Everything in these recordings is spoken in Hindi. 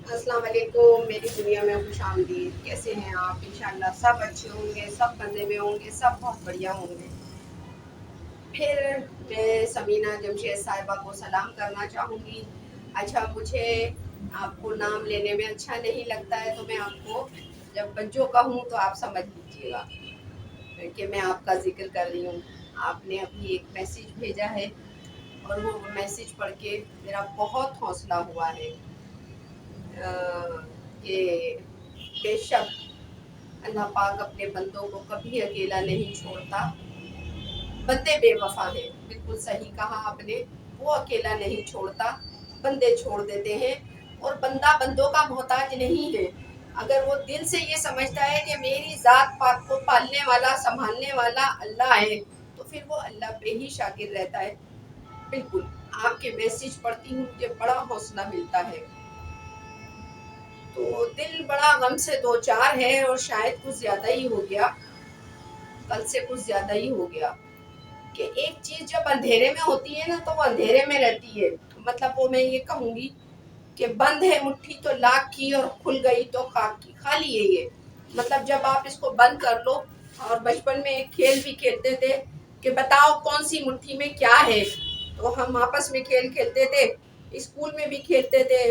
अस्सलाम वालेकुम। मेरी दुनिया में खुशामदीद। कैसे हैं आप? इंशाल्लाह सब अच्छे होंगे, सब मज़े में होंगे, सब बहुत बढ़िया होंगे। फिर मैं समीना जमशेद साहिबा को सलाम करना चाहूँगी। अच्छा, मुझे आपको नाम लेने में अच्छा नहीं लगता है, तो मैं आपको जब बच्चों का हूँ तो आप समझ लीजिएगा कि मैं आपका जिक्र कर रही हूँ। आपने अभी एक मैसेज भेजा है और वो मैसेज पढ़ के मेरा बहुत हौसला हुआ है कि बेशक अल्लाह पाक अपने बंदों को कभी अकेला नहीं छोड़ता। बंदे बेवफा हैं, बिल्कुल सही कहा आपने। वो अकेला नहीं छोड़ता, बंदे छोड़ देते हैं। और बंदा बंदों का मोहताज नहीं है। अगर वो दिल से ये समझता है कि मेरी जात पाक को पालने वाला संभालने वाला अल्लाह है, तो फिर वो अल्लाह पे ही शाकिर रहता है। बिल्कुल। आपके मैसेज पढ़ती हूँ, मुझे बड़ा हौसला मिलता है। तो दिल बड़ा गम से दो चार है और शायद कुछ ज्यादा ही हो गया, कल से कुछ ज्यादा ही हो गया। कि एक चीज जब अंधेरे में होती है ना, तो वो अंधेरे में रहती है। मतलब वो मैं ये कहूंगी कि बंद है मुट्ठी तो लाख की और खुल गई तो खाक की, खाली है ये। मतलब जब आप इसको बंद कर लो। और बचपन में एक खेल भी खेलते थे कि बताओ कौन सी मुट्ठी में क्या है, तो हम आपस में खेल खेलते थे, स्कूल में भी खेलते थे।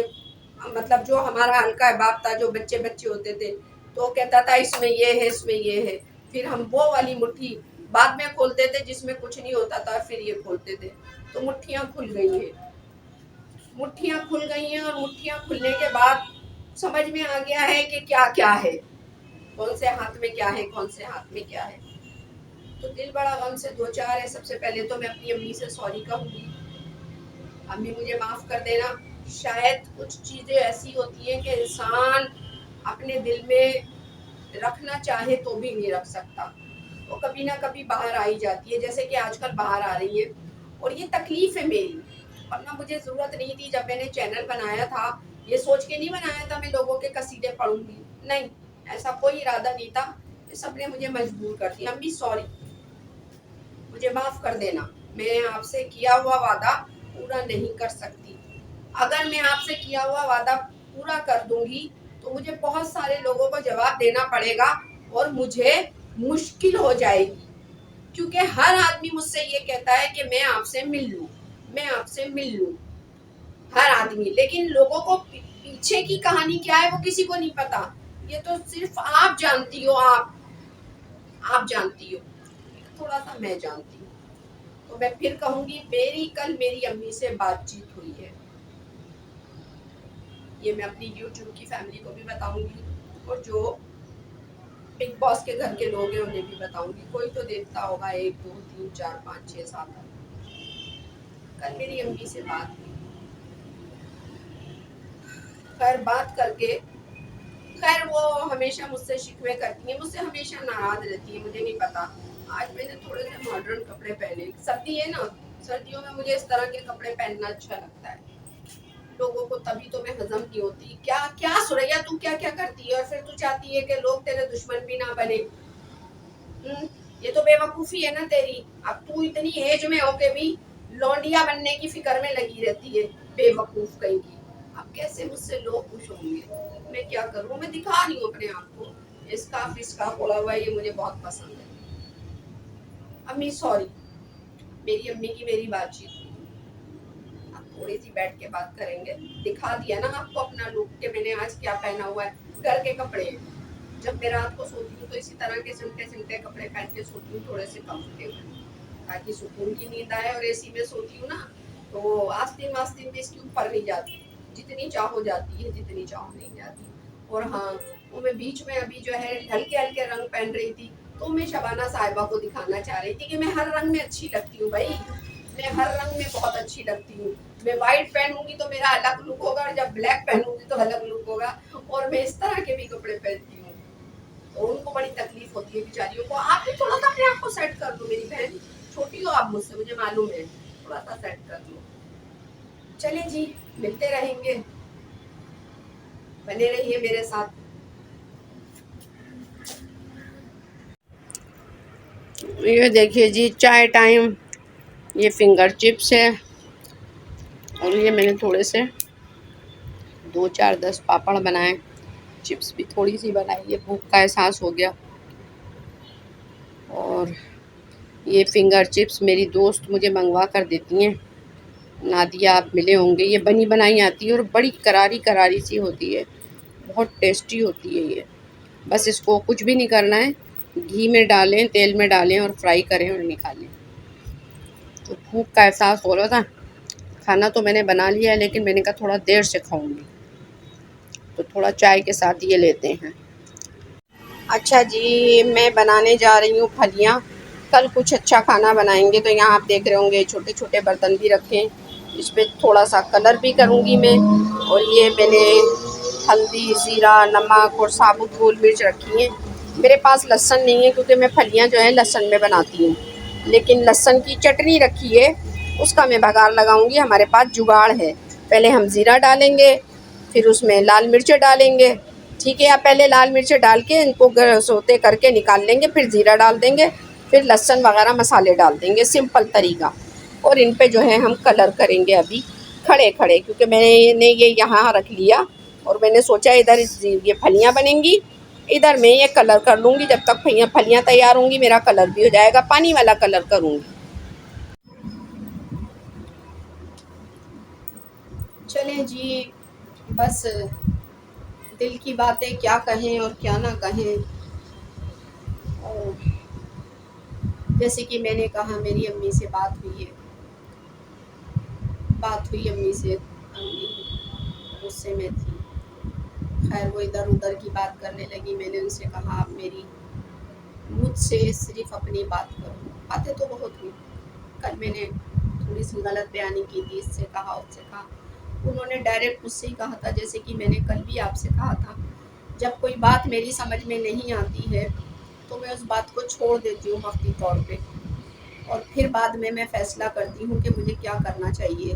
मतलब जो हमारा हल्का बाप था, जो बच्चे बच्चे होते थे, तो वो कहता था इसमें ये है, इसमें ये है। फिर हम वो वाली मुट्ठी बाद में खोलते थे जिसमें कुछ नहीं होता था, फिर ये खोलते थे। तो मुट्ठियां खुल गई हैं, मुट्ठियां खुल गई हैं। और मुट्ठियां खुलने के बाद समझ में आ गया है कि क्या क्या है, कौन से हाथ में क्या है, कौन से हाथ में क्या है। तो दिल बड़ा गम से दो चार है। सबसे पहले तो मैं अपनी अम्मी से सॉरी कहूंगी। अम्मी मुझे माफ कर देना। शायद कुछ चीजें ऐसी होती हैं कि इंसान अपने दिल में रखना चाहे तो भी नहीं रख सकता, वो कभी ना कभी बाहर आ ही जाती है, जैसे कि आजकल बाहर आ रही है। और ये तकलीफ है मेरी, वरना मुझे जरूरत नहीं थी। जब मैंने चैनल बनाया था, ये सोच के नहीं बनाया था मैं लोगों के कसीदे पढ़ूंगी, नहीं, ऐसा कोई इरादा नहीं था। ये सबने मुझे मजबूर कर दिया। अम्मी सॉरी, मुझे माफ कर देना। मैं आपसे किया हुआ वादा पूरा नहीं कर सकती। अगर मैं आपसे किया हुआ वादा पूरा कर दूंगी तो मुझे बहुत सारे लोगों को जवाब देना पड़ेगा और मुझे मुश्किल हो जाएगी। क्योंकि हर आदमी मुझसे ये कहता है कि मैं आपसे मिल लूं, मैं आपसे मिल लूं, हर आदमी। लेकिन लोगों को पीछे की कहानी क्या है वो किसी को नहीं पता। ये तो सिर्फ आप जानती हो, आप जानती हो, थोड़ा सा मैं जानती हूँ। तो मैं फिर कहूंगी, मेरी अम्मी से बातचीत हुई है। ये मैं अपनी यूट्यूब की फैमिली को भी बताऊंगी और जो बिग बॉस के घर के लोग हैं उन्हें भी बताऊंगी। कोई तो देखता होगा, 1 2 3 4 5 6 7 8। कल मेरी अम्मी से बात हुई, खैर बात करके, खैर वो हमेशा मुझसे शिकवे करती है, मुझसे हमेशा नाराज रहती है। मुझे नहीं पता, आज मैंने थोड़े से मॉडर्न कपड़े पहने, सर्दी है ना, सर्दियों में मुझे इस तरह के कपड़े पहनना अच्छा लगता है। लोगों को तभी तो मैं हजम नहीं होती। क्या क्या सुरैया, तू क्या क्या करती है और फिर तू चाहती है कि लोग तेरे दुश्मन भी ना बने। ये तो बेवकूफी है ना तेरी। अब तू इतनी एज में होके भी लौंडिया बनने की फिक्र में लगी रहती है, बेवकूफ कहीं की। अब कैसे मुझसे लोग खुश होंगे? मैं क्या करूं? मैं दिखा रही हूँ अपने आप को, स्कार्फ स्कार्फ ओढ़ा हुआ है, ये मुझे बहुत पसंद है। अम्मी सॉरी, मेरी अम्मी की मेरी बातचीत हुई। अब थोड़ी सी बैठ के बात करेंगे। दिखा दिया ना आपको अपना लुक कि मैंने आज क्या पहना हुआ है, घर के कपड़े। जब मैं रात को सोती हूँ तो इसी तरह के सिमटे सिमटे कपड़े पहन के सोती हूँ, थोड़े से कंफर्टेबल, ताकि सुकून की नींद आए। और एसी में सोती हूँ ना, तो आस्तीन वास्तीन भी इसके ऊपर नहीं जाती, जितनी चाहो जाती है, जितनी चाहो नहीं जाती। और हाँ, वो मैं बीच में अभी जो है हल्के हल्के रंग पहन रही थी, तो मैं शबाना साहिबा को दिखाना चाह रही थी कि मैं हर रंग में अच्छी लगती हूँ भाई, मैं हर रंग में बहुत अच्छी लगती हूँ। मैं व्हाइट पहनूंगी तो मेरा अलग लुक होगा, और जब ब्लैक पहनूंगी तो अलग लुक होगा। और मैं इस तरह के भी कपड़े पहनती हूँ, तो उनको बड़ी तकलीफ होती है बेचारियों को। आप भी थोड़ा सा अपने आप को सेट कर लो मेरी बहन, छोटी हो आप मुझसे, मुझे मालूम है, थोड़ा सा सेट कर लो। चले जी, मिलते रहेंगे, बने रहिए मेरे साथ। ये देखिए जी, चाय टाइम। ये फिंगर चिप्स है और ये मैंने थोड़े से दो चार 10 पापड़ बनाए, चिप्स भी थोड़ी सी बनाई, ये भूख का एहसास हो गया। और ये फिंगर चिप्स मेरी दोस्त मुझे मंगवा कर देती हैं, नादिया, आप मिले होंगे। ये बनी बनाई आती है और बड़ी करारी करारी सी होती है, बहुत टेस्टी होती है ये। बस इसको कुछ भी नहीं करना है, घी में डालें, तेल में डालें और फ्राई करें और निकालें। तो भूख का एहसास हो रहा था, खाना तो मैंने बना लिया है, लेकिन मैंने कहा थोड़ा देर से खाऊंगी, तो थोड़ा चाय के साथ ये लेते हैं। अच्छा जी, मैं बनाने जा रही हूँ फलियाँ। कल कुछ अच्छा खाना बनाएंगे, तो यहाँ आप देख रहे होंगे छोटे छोटे बर्तन भी रखे हैं, इस पर थोड़ा सा कलर भी करूँगी मैं। और ये मैंने हल्दी, ज़ीरा, नमक और साबुत गोल मिर्च रखी है। मेरे पास लहसुन नहीं है, क्योंकि मैं फलियाँ जो है लहसुन में बनाती हूँ, लेकिन लहसुन की चटनी रखी है, उसका मैं बघार लगाऊंगी। हमारे पास जुगाड़ है। पहले हम ज़ीरा डालेंगे, फिर उसमें लाल मिर्च डालेंगे, ठीक है। या पहले लाल मिर्च डाल के इनको सोते करके निकाल लेंगे, फिर ज़ीरा डाल देंगे, फिर लहसुन वगैरह मसाले डाल देंगे, सिंपल तरीका। और इन पे जो है हम कलर करेंगे अभी खड़े खड़े, क्योंकि मैंने ये यहाँ रख लिया और मैंने सोचा इधर ये फलियाँ बनेंगी, इधर मैं ये कलर कर लूँगी। जब तक फलियाँ तैयार होंगी मेरा कलर भी हो जाएगा, पानी वाला कलर करूँगी। चलें जी, बस दिल की बातें क्या कहें और क्या ना कहें। और जैसे कि मैंने कहा, मेरी अम्मी से बात हुई है, अम्मी से। अम्मी गुस्से में थी। खैर वो इधर उधर की बात करने लगी। मैंने उनसे कहा, आप मेरी मुझसे सिर्फ अपनी बात करो। बातें तो बहुत हुई। कल मैंने थोड़ी सी गलत बयानी की थी, इससे कहा उससे कहा। उन्होंने डायरेक्ट मुझसे ही कहा था, जैसे कि मैंने कल भी आपसे कहा था, जब कोई बात मेरी समझ में नहीं आती है तो मैं उस बात को छोड़ देती हूँ वक्ती तौर पे, और फिर बाद में मैं फ़ैसला करती हूँ कि मुझे क्या करना चाहिए।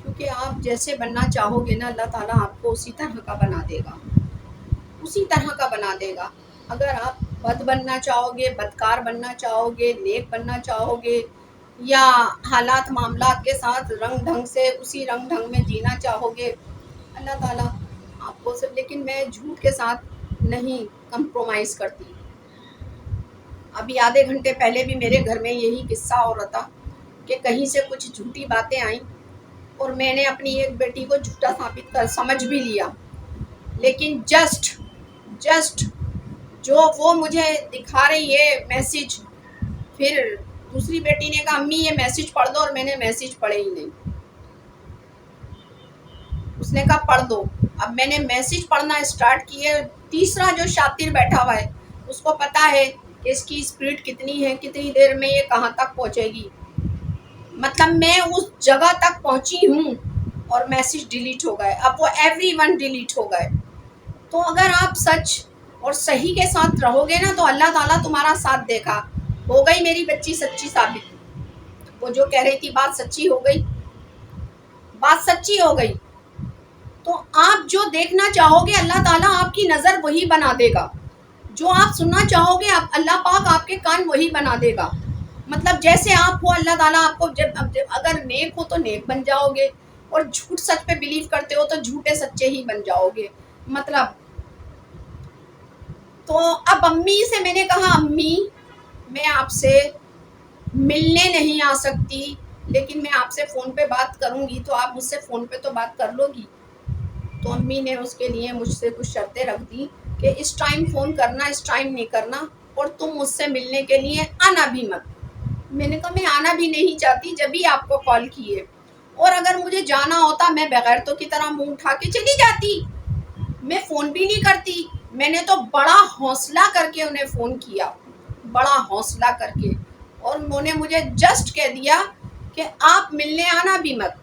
क्योंकि आप जैसे बनना चाहोगे ना, अल्लाह ताला आपको उसी तरह का बना देगा, उसी तरह का बना देगा। अगर आप बद बनना चाहोगे, बदकार बनना चाहोगे, नेक बनना चाहोगे, या हालात मामलात के साथ रंग ढंग से उसी रंग ढंग में जीना चाहोगे, अल्लाह ताला आपको सब। लेकिन मैं झूठ के साथ नहीं कंप्रोमाइज़ करती। अभी आधे घंटे पहले भी मेरे घर में यही किस्सा हो रहा था कि कहीं से कुछ झूठी बातें आई और मैंने अपनी एक बेटी को झूठा साबित कर समझ भी लिया, लेकिन जस्ट जो वो मुझे दिखा रही है मैसेज, फिर दूसरी बेटी ने कहा, अम्मी ये मैसेज पढ़ दो, और मैंने मैसेज पढ़े ही नहीं। उसने कहा पढ़ दो। अब मैंने मैसेज पढ़ना स्टार्ट किए। तीसरा जो शातिर बैठा हुआ है, उसको पता है कि इसकी स्पीड कितनी है, कितनी देर में ये कहाँ तक पहुँचेगी। मतलब मैं उस जगह तक पहुँची हूँ और मैसेज डिलीट हो गए। अब वो एवरीवन डिलीट हो गए। तो अगर आप सच और सही के साथ रहोगे ना, तो अल्लाह ताला तुम्हारा साथ देगा। हो गई मेरी बच्ची सच्ची साबित। वो जो कह रही थी बात सच्ची हो गई, बात सच्ची हो गई। तो आप जो देखना चाहोगे, अल्लाह ताला आपकी नज़र वही बना देगा। जो आप सुनना चाहोगे, आप अल्लाह पाक आपके कान वही बना देगा। मतलब जैसे आप हो, अल्लाह ताला आपको जब अगर नेक हो तो नेक बन जाओगे, और झूठ सच पे बिलीव करते हो तो झूठे सच्चे ही बन जाओगे। मतलब तो अब अम्मी से मैंने कहा, अम्मी मैं आपसे मिलने नहीं आ सकती, लेकिन मैं आपसे फ़ोन पे बात करूँगी, तो आप मुझसे फ़ोन पे तो बात कर लोगी। तो अम्मी ने उसके लिए मुझसे कुछ शर्तें रख दी कि इस टाइम फ़ोन करना, इस टाइम नहीं करना, और तुम मुझसे मिलने के लिए आना भी मत। मैंने कहा मैं आना भी नहीं चाहती, जब भी आपको कॉल किए। और अगर मुझे जाना होता, मैं बगैरतों की तरह मुंह उठा के चली जाती, मैं फ़ोन भी नहीं करती। मैंने तो बड़ा हौसला करके उन्हें फ़ोन किया, बड़ा हौसला करके, और उन्होंने मुझे जस्ट कह दिया कि आप मिलने आना भी मत।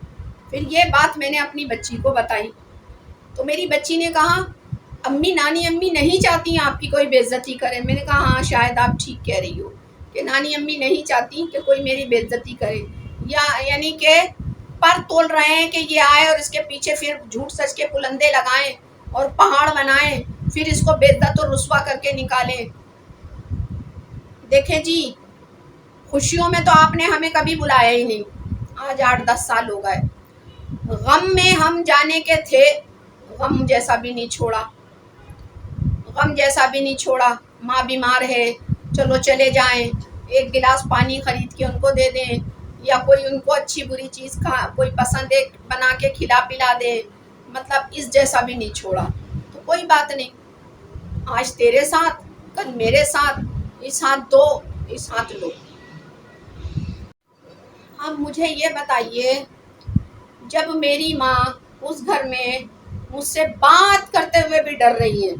फिर ये बात मैंने अपनी बच्ची को बताई, तो मेरी बच्ची ने कहा, अम्मी नानी अम्मी नहीं चाहती आपकी कोई बेइज्जती करे। मैंने कहा हाँ, शायद आप ठीक कह रही हो कि नानी अम्मी नहीं चाहती कि कोई मेरी बेइज्जती करे, या यानी कि पर तोल रहे हैं कि ये आए और इसके पीछे फिर झूठ सच के पुलंदे लगाएं और पहाड़ बनाएं, फिर इसको बेइज्जत और रुस्वा करके निकालें। देखें जी, खुशियों में तो आपने हमें कभी बुलाया ही नहीं। आज 8-10 साल हो गए। गम में हम जाने के थे, गम जैसा भी नहीं छोड़ा, गम जैसा भी नहीं छोड़ा। माँ बीमार है, चलो चले जाएं, एक गिलास पानी खरीद के उनको दे दें, या कोई उनको अच्छी बुरी चीज़ कोई पसंद है बना के खिला पिला दे, मतलब इस जैसा भी नहीं छोड़ा। तो कोई बात नहीं, आज तेरे साथ कल मेरे साथ, इस हाथ दो इस हाथ लो। अब मुझे ये बताइए, जब मेरी माँ उस घर में मुझसे बात करते हुए भी डर रही है,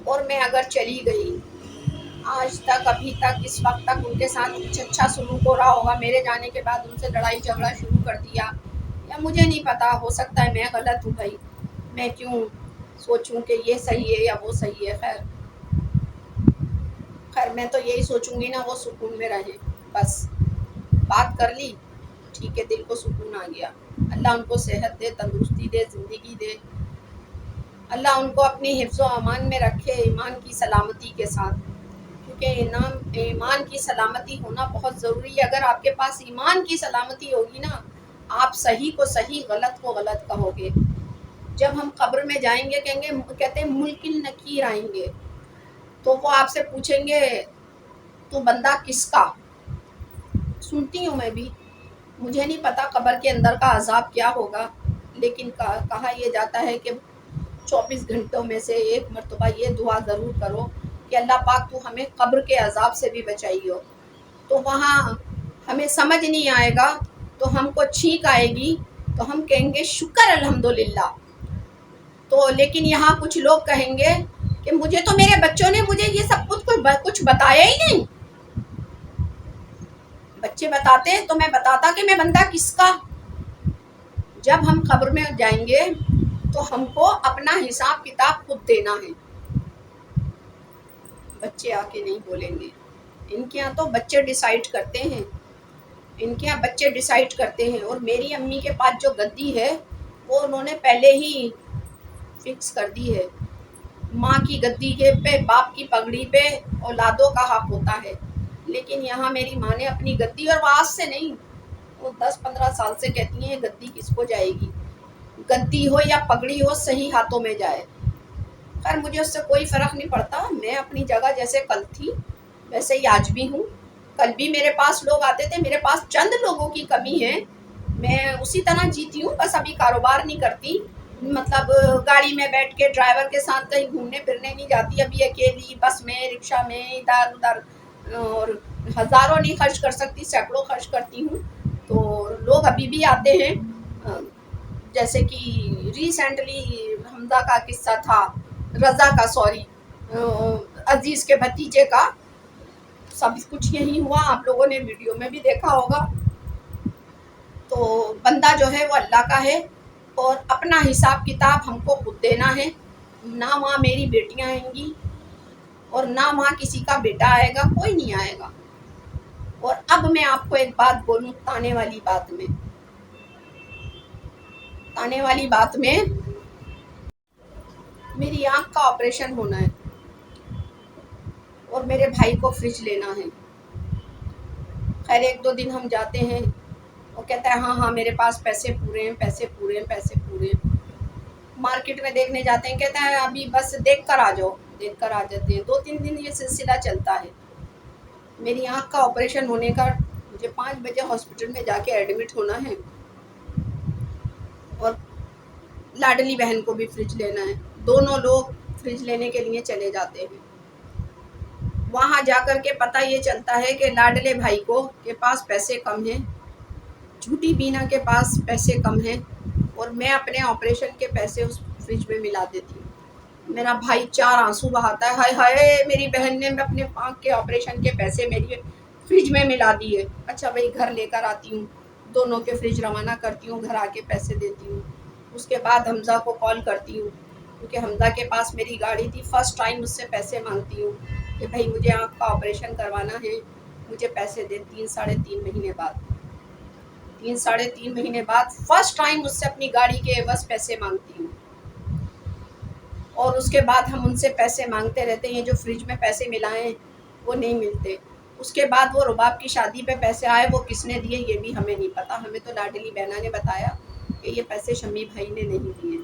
और मैं अगर चली गई, आज तक अभी तक इस वक्त तक उनके साथ कुछ अच्छा सलूक हो रहा होगा, मेरे जाने के बाद उनसे लड़ाई झगड़ा शुरू कर दिया, या मुझे नहीं पता, हो सकता है मैं गलत हूँ भाई, मैं क्यों सोचूं कि ये सही है या वो सही है। खैर खैर मैं तो यही सोचूंगी ना, वो सुकून में रहे बस। बात कर ली, ठीक है, दिल को सुकून आ गया। अल्लाह उनको सेहत दे, तंदुरुस्ती दे, ज़िंदगी दे। अल्लाह उनको अपनी हिफ्ज़ व अमान में रखे, ईमान की सलामती के साथ, क्योंकि ईमान की सलामती होना बहुत ज़रूरी है। अगर आपके पास ईमान की सलामती होगी ना, आप सही को सही, गलत को गलत कहोगे। जब हम कब्र में जाएंगे, कहते हैं मुल्किन नकीर आएंगे, तो वो आपसे पूछेंगे तू बंदा किसका। सुनती हूँ मैं भी, मुझे नहीं पता कब्र के अंदर का अजाब क्या होगा, लेकिन कहा यह जाता है कि 24 घंटों में से एक मरतबा ये दुआ ज़रूर करो कि अल्लाह पाक तू हमें कब्र के अजाब से भी बचाइयो। तो वहाँ हमें समझ नहीं आएगा, तो हमको छींक आएगी, तो हम कहेंगे शुक्र अल्हम्दुलिल्लाह। तो लेकिन यहाँ कुछ लोग कहेंगे कि मुझे तो मेरे बच्चों ने मुझे ये सब कुछ बताया ही नहीं। बच्चे बताते तो मैं बताता कि मैं बंदा किसका। जब हम कब्र में जाएंगे तो हमको अपना हिसाब किताब खुद देना है। बच्चे आके नहीं बोलेंगे, इनके यहाँ तो बच्चे डिसाइड करते हैं, इनके यहाँ बच्चे डिसाइड करते हैं। और मेरी अम्मी के पास जो गद्दी है वो उन्होंने पहले ही फिक्स कर दी है। माँ की गद्दी के पे, बाप की पगड़ी पे औलादों का हक होता है, लेकिन यहाँ मेरी माँ ने अपनी गद्दी, और वो आज से नहीं, वो 10-15 साल से कहती हैं ये गद्दी किसको जाएगी, गद्दी हो या पगड़ी हो सही हाथों में जाए। खैर मुझे उससे कोई फ़र्क नहीं पड़ता, मैं अपनी जगह जैसे कल थी वैसे ही आज भी हूँ। कल भी मेरे पास लोग आते थे, मेरे पास चंद लोगों की कमी है, मैं उसी तरह जीती हूँ, बस अभी कारोबार नहीं करती, मतलब गाड़ी में बैठ के ड्राइवर के साथ कहीं घूमने फिरने नहीं जाती, अभी अकेली बस में, रिक्शा में, इधर उधर, और हज़ारों नहीं खर्च कर सकती, सैकड़ों खर्च करती हूँ। तो लोग अभी भी आते हैं, जैसे कि रिसेंटली हमजा का किस्सा था, रज़ा का, सॉरी, अजीज़ के भतीजे का, सब कुछ यही हुआ, आप लोगों ने वीडियो में भी देखा होगा। तो बंदा जो है वो अल्लाह का है, और अपना हिसाब किताब हमको खुद देना है। ना वहाँ मेरी बेटियाँ आएंगी, और ना वहाँ किसी का बेटा आएगा, कोई नहीं आएगा। और अब मैं आपको एक बात बोलूँ, ताने वाली बात में मेरी आँख का ऑपरेशन होना है, और मेरे भाई को फ्रिज लेना है। खैर 1-2 दिन हम जाते हैं, वो कहता है हाँ मेरे पास पैसे पूरे हैं, पैसे पूरे हैं, पैसे पूरे हैं। मार्केट में देखने जाते हैं, कहता है अभी बस देख कर आ जाओ, देख कर आ जाते हैं। 2-3 दिन ये सिलसिला चलता है। मेरी आँख का ऑपरेशन होने का, मुझे 5 बजे हॉस्पिटल में जाके एडमिट होना है, और लाडली बहन को भी फ्रिज लेना है। दोनों लोग फ्रिज लेने के लिए चले जाते हैं। वहाँ जाकर के पता ये चलता है कि लाडले भाई को के पास पैसे कम हैं, झूठी बीना के पास पैसे कम हैं, और मैं अपने ऑपरेशन के पैसे उस फ्रिज में मिला देती हूँ। मेरा भाई 4 आंसू बहाता है, हाय हाय मेरी बहन ने अपने आँख के ऑपरेशन के पैसे मेरी फ्रिज में मिला दिए। अच्छा भाई, घर लेकर आती हूँ, दोनों के फ्रिज रवाना करती हूँ, घर आके पैसे देती हूँ। उसके बाद हमजा को कॉल करती हूँ, क्योंकि हमजा के पास मेरी गाड़ी थी। फर्स्ट टाइम उससे पैसे मांगती हूँ कि भाई मुझे आँख का ऑपरेशन करवाना है, मुझे पैसे दे। 3-3.5 महीने बाद, 3-3.5 महीने बाद फर्स्ट टाइम उससे अपनी गाड़ी के एवज पैसे मांगती हूँ। और उसके बाद हम उनसे पैसे मांगते रहते हैं। जो फ्रिज में पैसे मिलाएं वो नहीं मिलते। उसके बाद वो रुबाब की शादी पे पैसे आए, वो किसने दिए ये भी हमें नहीं पता। हमें तो लाडली बहना ने बताया कि ये पैसे शम्मी भाई ने नहीं दिए।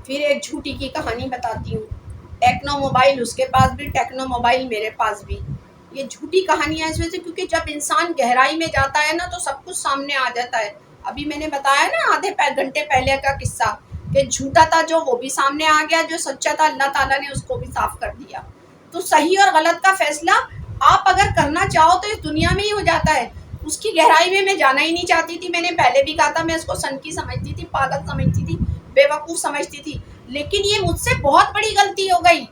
फिर एक झूठी की कहानी बताती हूँ। टेक्नो मोबाइल उसके पास भी, टेक्नो मोबाइल मेरे पास भी। ये झूठी कहानियां इस वजह से क्योंकि जब इंसान गहराई में जाता है ना तो सब कुछ सामने आ जाता है। अभी मैंने बताया ना आधे घंटे पहले का किस्सा कि झूठा था जो वो भी सामने आ गया, जो सच्चा था अल्लाह ताला ने उसको भी साफ कर दिया। तो सही और गलत का फैसला आप अगर करना चाहो तो इस दुनिया में ही हो जाता है। उसकी गहराई में मैं जाना ही नहीं चाहती थी। मैंने पहले भी कहा था, मैं उसको सनकी समझती थी, पागल समझती थी, बेवकूफ़ समझती थी। लेकिन ये मुझसे बहुत बड़ी गलती हो गई।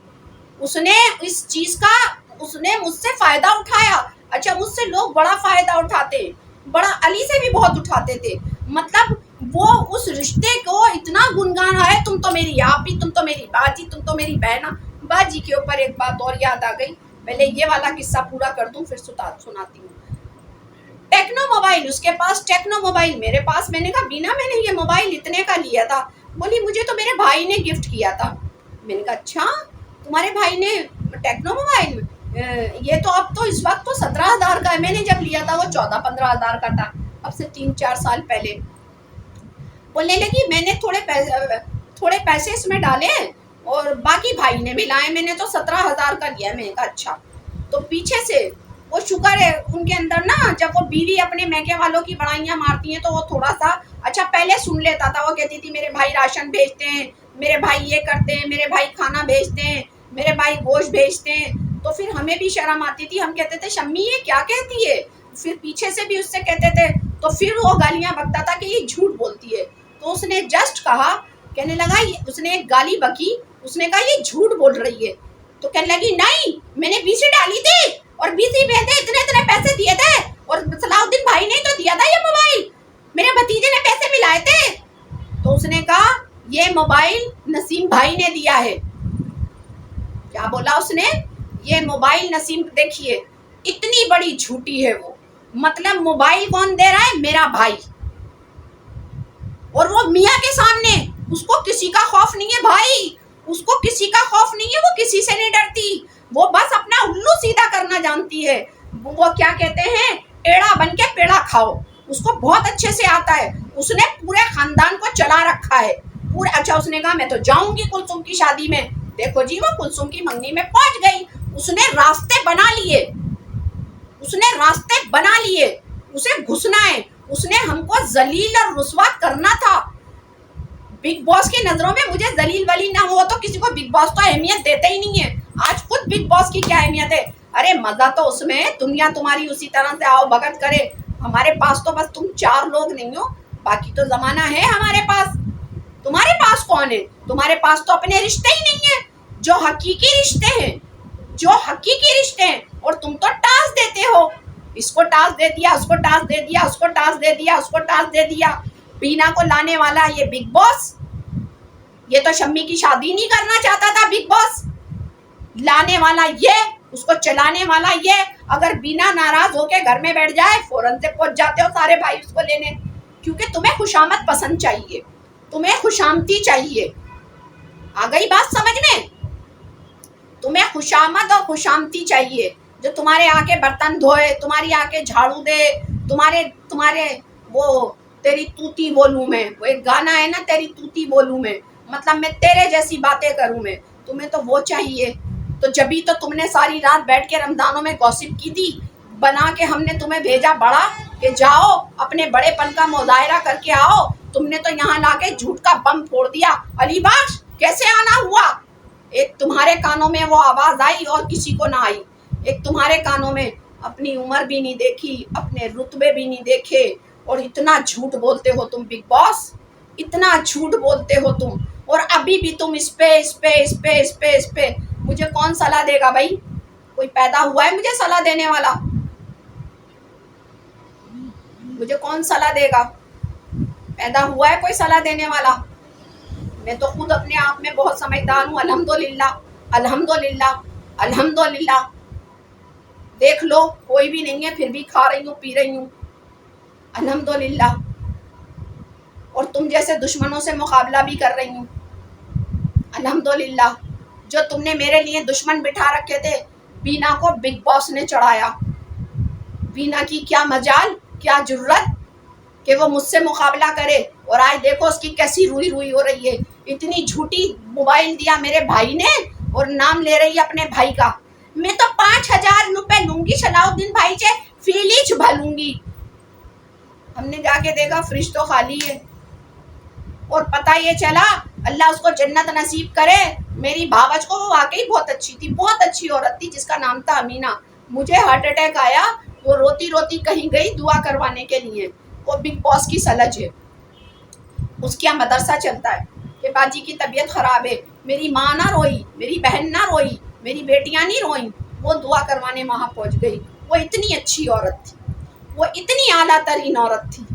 उसने इस चीज़ का उसने मुझसे फ़ायदा उठाया। अच्छा, मुझसे लोग बड़ा फ़ायदा उठाते, बड़ा अली से भी बहुत उठाते थे। मतलब वो उस रिश्ते को इतना गुनगाना है, तुम तो मेरी आपी, तुम तो मेरी बाजी, तुम तो मेरी बहना। बाजी के ऊपर एक बात और याद आ गई, पहले ये वाला किस्सा पूरा कर दूं फिर सुनाती हूँ। टेक्नो मोबाइल उसके पास, टेक्नो मोबाइल मेरे पास। मैंने कहा बीना, मैंने ये मोबाइल इतने का लिया था। बोली मुझे तो मेरे भाई ने गिफ्ट किया था। मैंने कहा अच्छा, तुम्हारे भाई ने टेक्नो मोबाइल, ये तो अब तो इस वक्त तो 17,000 का है। मैंने जब लिया था वो 14-15 हज़ार का था, अब से 3-4 साल पहले। बोलने लगी मैंने थोड़े पैसे इसमें डाले और बाकी भाई ने मिलाए, मैंने तो 17,000 का लिया। मैंने कहा अच्छा। तो पीछे से वो शुक्र है उनके अंदर ना, जब वो बीवी अपने मैके वालों की बड़ाइयाँ मारती हैं तो वो थोड़ा सा अच्छा पहले सुन लेता था। वो कहती थी मेरे भाई राशन भेजते हैं, मेरे भाई ये करते हैं, मेरे भाई खाना भेजते हैं, मेरे भाई गोश्त भेजते हैं। तो फिर हमें भी शर्म आती थी, हम कहते थे शम्मी ये क्या कहती है। फिर पीछे से भी उससे कहते थे, तो फिर वो गालियाँ बकता था कि ये झूठ बोलती है। तो उसने जस्ट कहा, कहने लगा, उसने एक गाली बकी, उसने कहा ये झूठ बोल रही है। तो कहने लगी नहीं, मैंने बीसी डाली थी और बीसी में इतने इतने पैसे दिए थे और सलाउद्दीन भाई ने तो दिया था ये मोबाइल, मेरे भतीजे ने पैसे मिलाए थे। तो उसने कहा ये मोबाइल नसीम भाई ने दिया है। क्या बोला उसने, ये मोबाइल नसीम। देखिए इतनी बड़ी झूठी है वो। मतलब मोबाइल कौन दे रहा है, मेरा भाई, और वो मियाँ के सामने। उसको किसी का खौफ नहीं है भाई, उसको किसी का खौफ नहीं है, वो किसी से नहीं डरती। वो बस अपना उल्लू सीधा करना जानती है। वो क्या कहते हैं, टेढ़ा बन के पेड़ा खाओ, उसको बहुत अच्छे से आता है। उसने पूरे खानदान को चला रखा है पूरे। अच्छा, उसने कहा मैं तो जाऊंगी कुलसुम की शादी में। देखो जी, वो कुलसुम की मंगनी में पहुंच गई। उसने रास्ते बना लिए, उसने रास्ते बना लिए, उसे घुसना है, उसने हमको जलील और रुस्वा करना था। बिग बॉस की नजरों में मुझे जलील वलील ना हो तो किसी को बिग बॉस तो अहमियत देते ही नहीं है। आज खुद बिग बॉस की क्या अहमियत है। अरे मजा तो उसमें है, दुनिया तुम्हारी उसी तरह से आओ भगत करे। हमारे पास तो बस तुम 4 लोग नहीं हो, बाकी तो जमाना है हमारे पास। तुम्हारे पास कौन है, तुम्हारे पास तो अपने रिश्ते ही नहीं है, जो हकीकी रिश्ते हैं, जो हकीकी रिश्ते हैं। और तुम तो टास्क देते हो, इसको टास्क दे दिया, उसको टास्क दे दिया, उसको टास्क दे दिया, उसको टास्क दे दिया। बीना को लाने वाला ये बिग बॉस, ये तो शम्मी की शादी नहीं करना चाहता था बिग बॉस। लाने वाला ये, उसको चलाने वाला ये। अगर बीना नाराज होके घर में बैठ जाए, फौरन से पहुंच जाते हो सारे भाई उसको लेने, क्योंकि तुम्हें खुशामद पसंद चाहिए, तुम्हें खुशामदी चाहिए। आ गई बात समझने, तुम्हें खुशामद और खुशामदी चाहिए। जो तुम्हारे आके बर्तन धोए, तुम्हारी आके झाड़ू दे, तुम्हारे वो तेरी तूती बोलूं मैं, वो एक गाना है ना, तेरी तूती बोलूं मैं, मतलब मैं तेरे जैसी बातें करूं मैं। तुम्हें तो वो चाहिए। तो जभी तो तुमने सारी रात बैठ के रमजानों में गॉसिप की थी, बना के हमने तुम्हें भेजा बड़ा कि जाओ अपने बड़ेपन का मुजाहिरा करके आओ। तुमने तो यहाँ लाके झूठ का बम फोड़ दिया। अलीबाग कैसे आना हुआ, एक तुम्हारे कानों में वो आवाज आई और किसी को ना आई। एक तुम्हारे कानों में, अपनी उम्र भी नहीं देखी, अपने रुतबे भी नहीं देखे, और इतना झूठ बोलते हो तुम बिग बॉस, इतना झूठ बोलते हो तुम। और अभी भी तुम इस पे मुझे कौन सलाह देगा भाई। कोई पैदा हुआ है मुझे सलाह देने वाला, मुझे कौन सलाह देगा, पैदा हुआ है कोई सलाह देने वाला। मैं तो खुद अपने आप में बहुत समझदार हूँ। अल्हम्दुलिल्लाह अल्हम्दुलिल्लाह अल्हम्दुलिल्लाह। देख लो कोई भी नहीं है, फिर भी खा रही हूँ, पी रही हूँ, अल्हम्दुलिल्लाह। और तुम जैसे दुश्मनों से मुकाबला भी कर रही हूँ, अल्हम्दुलिल्लाह। जो तुमने मेरे लिए दुश्मन बिठा रखे थे, बीना को बिग बॉस ने चढ़ाया। बीना की क्या मजाल, क्या जुर्रत, कि वो मुझसे मुकाबला करे, और आज देखो उसकी कैसी रुई रुई हो रही है। इतनी झूठी मोबाइल दिया मेरे भाई ने और नाम ले रही है अपने भाई का। मैं तो 5,000 रुपए लूंगी सलाउद्दीन भाई से, फीलिच भरूंगी। हमने जाके देखा फ्रिज तो खाली है, और पता ये चला, अल्लाह उसको जन्नत नसीब करे। मेरी भावज को वो वाकई बहुत अच्छी थी, बहुत अच्छी औरत थी, जिसका नाम था अमीना। मुझे हार्ट अटैक आया, वो रोती रोती कहीं गई दुआ करवाने के लिए। वो बिग बॉस की सलज है, उसके यहाँ मदरसा चलता है कि बाजी की तबीयत खराब है। मेरी माँ ना रोई, मेरी बहन ना रोई, मेरी बेटियां नहीं रोई, वो दुआ करवाने वहां पहुंच गई। वो इतनी अच्छी औरत थी, वो इतनी आला तरीन औरत थी।